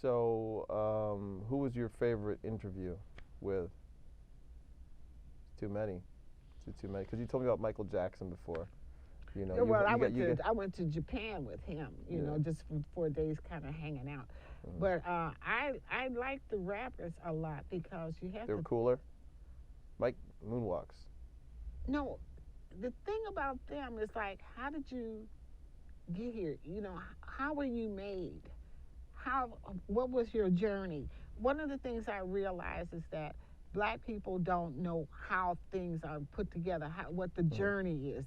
So, who was your favorite interview with? Too many. Too many. Because you told me about Michael Jackson before. You know, Yeah, well, you I went to Japan with him, yeah. just for 4 days, kind of hanging out. Mhm. But I like the rappers a lot because you have They were to. cooler. Mike moonwalks. No, the thing about them is like, how did you get here? How were you made? How What was your journey? One of the things I realized is that black people don't know how things are put together, what the Mhm. journey is.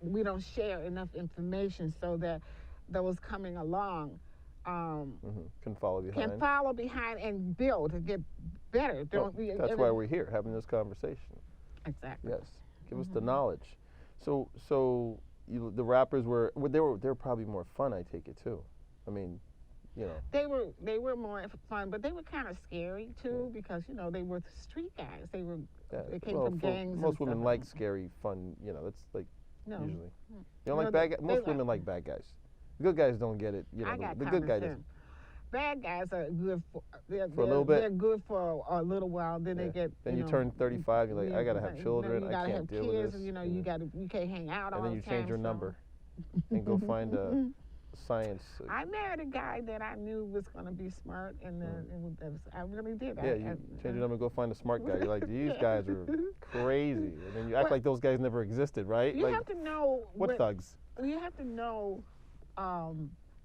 We don't share enough information so that those coming along Can follow can behind. follow behind and build and get better. Well, Don't we? that's why we're here having this conversation. Exactly. Yes, give us the Hmm. knowledge. So the rappers they were probably more fun. I take it too. I mean, you know. They were more fun, but they were kind of scary Yeah. too because they were street guys. Yeah. They came Well, from for gangs and most stuff. women like scary, fun. You know, that's like No, usually. mm. You don't no, like bad guys. they Most women like bad guys. The good guys don't get it. You know, I got the good common guy sense. doesn't. Bad guys are good For a little bit. they're good for a little while. Then Yeah. they get Then you turn 35. You're like, I gotta have children. You I gotta can't have deal kids. with this. You can't hang out And all then the you time. change your So. number and go find a science. I married a guy that I knew was going to be smart, and I really did. Yeah, you change your number and go find a smart guy. You're like, these guys are crazy. And then you act Well, like those guys never existed, right? You Like, have to know what thugs? You have to know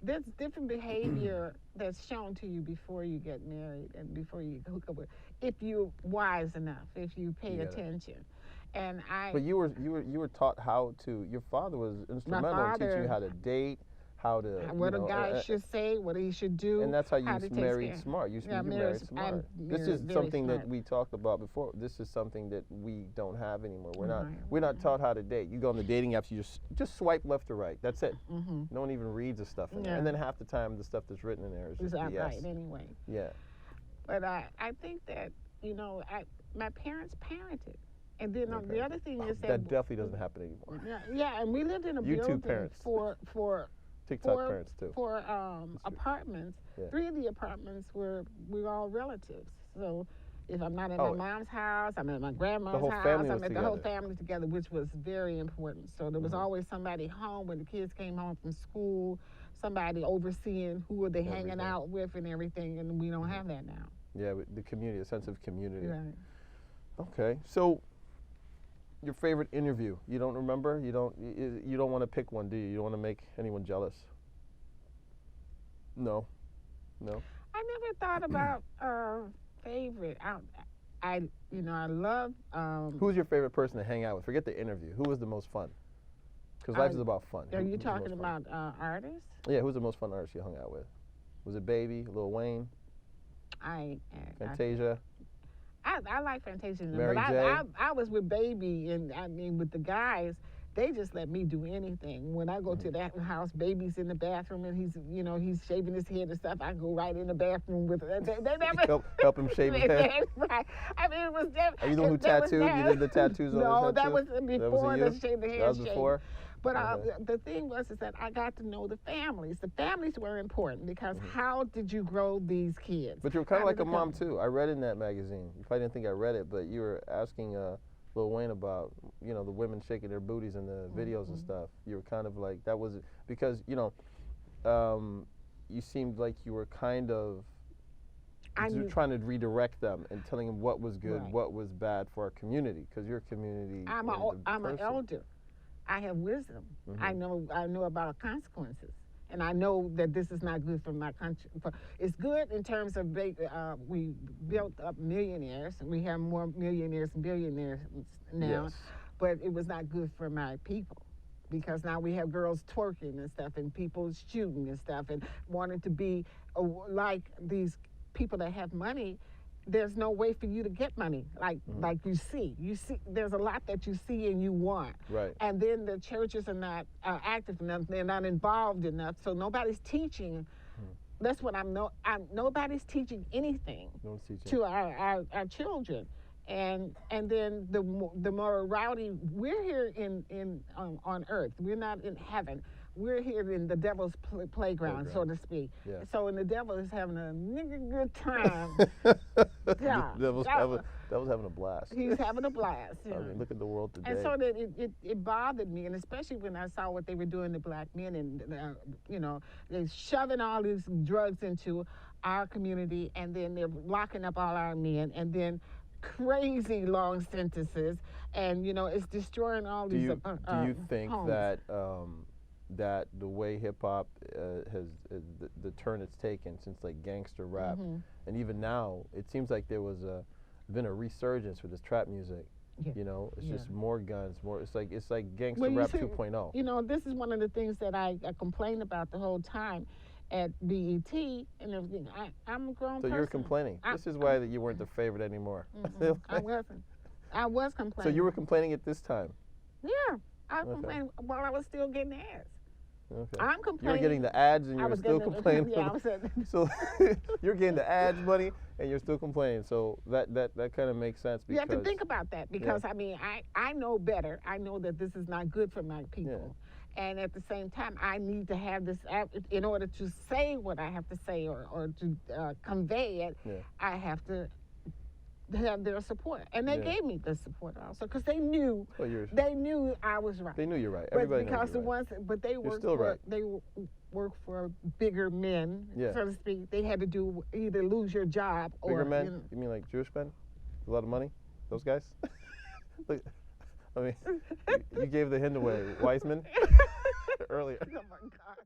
there's different behavior that's shown to you before you get married and before you hook up with, if you're wise enough, if you pay You gotta- attention. And But you were taught how to. Your father was instrumental in teaching you how to date, how to. what a guy should say, what he should do, And that's how you to take married care. smart. You Yeah, married smart. This married is very something that smart. we talked about before. This is something that we don't have anymore. Right. We're not taught how to date. You go on the dating apps, you just swipe left or right. That's it. Mm-hmm. No one even reads the stuff in there. Yeah. And then half the time the stuff that's written in there is It's just not BS. right anyway. Yeah. But I think that my parents parented, and then Okay. the other thing is That definitely doesn't happen anymore. yeah, and we lived in a YouTube building parents. for TikTok parents too. for apartments. Yeah. 3 of the apartments we were all relatives. So if I'm not at Oh. my mom's house, I'm at my grandma's whole house. family I'm was at the whole together. family together, which was very important. So there was Mhm. always somebody home when the kids came home from school, somebody overseeing who are they hanging Everything. out with and everything, and we don't have that now. Yeah, the community, a sense of community. Right. Okay, so your favorite interview? You don't remember? You don't want to pick one, do you? You don't want to make anyone jealous? No. I never thought about favorite. I love. Who's your favorite person to hang out with? Forget the interview. Who was the most fun? Because life is about fun. Are you Who's the talking most fun? about artists? Yeah, who's the most fun artist you hung out with? Was it Baby, Lil Wayne, Fantasia? I like Fantasia, Mary but J? I was with Baby, and I mean with the guys. They just let me do anything. When I go to that house, Baby's in the bathroom and he's shaving his head and stuff. I go right in the bathroom with it. They never help him shave his head. Right. I mean, it was them. Are you the one who tattooed? You did the tattoos on No, his head that too? was before you? the shave the head. That was before? But the thing was is that I got to know the families. The families were important because how did you grow these kids? But you were kind of How like did a they mom come? too. I read in that magazine. You probably didn't think I read it, but you were asking Lil Wayne about the women shaking their booties in the videos and stuff. You were kind of like that was because you seemed like you were kind of trying to redirect them and telling them what was good, Right. what was bad for our community because your community. I'm an elder. I have wisdom. Mhm. I know about consequences, and I know that this is not good for my country. It's good in terms of we built up millionaires, and we have more millionaires and billionaires now. Yes. But it was not good for my people. Because now we have girls twerking and stuff, and people shooting and stuff, and wanting to be like these people that have money. There's no way for you to get money like you see. You see, there's a lot that you see and you want. Right. And then the churches are not active enough. They're not involved enough. So nobody's teaching. That's what nobody's teaching anything No one's teaching. to our children. And then the morality, we're here on earth. We're not in heaven. we're here in the devil's playground, so to speak. Yeah. So, and the devil is having a nigga good time. Yeah. Devil's having a blast. He's having a blast. I mean, look at the world today. And so that it bothered me, and especially when I saw what they were doing to black men, and they're shoving all these drugs into our community, and then they're locking up all our men, and then crazy long sentences, and it's destroying all these. Do you think homes. that the way hip hop has the turn it's taken since like gangster rap, and even now, it seems like there was been a resurgence with this trap music. Yeah. It's just more guns, more. It's like gangster rap 2.0. This is one of the things that I complained about the whole time at BET and everything. I'm a grown person. So you're complaining. This is why that you weren't the favorite anymore. I wasn't. I was complaining. So you were complaining at this time. Yeah, I was complaining while I was still getting ads. Okay. I'm complaining. You were getting the ads and you were still complaining. Yeah, I was So you're getting the ads money and you're still complaining. So that kind of makes sense. Because you have to think about that because I know better. I know that this is not good for my people. Yeah. And at the same time, I need to have this in order to say what I have to say or to convey it. Yeah. I have to have their support, and they gave me the support also because they knew I was right. They knew you're right. Everybody knows you're right. But they work still right. They work for bigger men, so to speak. They had to do either lose your job or bigger men. You mean like Jewish men? A lot of money? Those guys? Look, I mean, you gave the hint away. Wiseman earlier. Oh my God.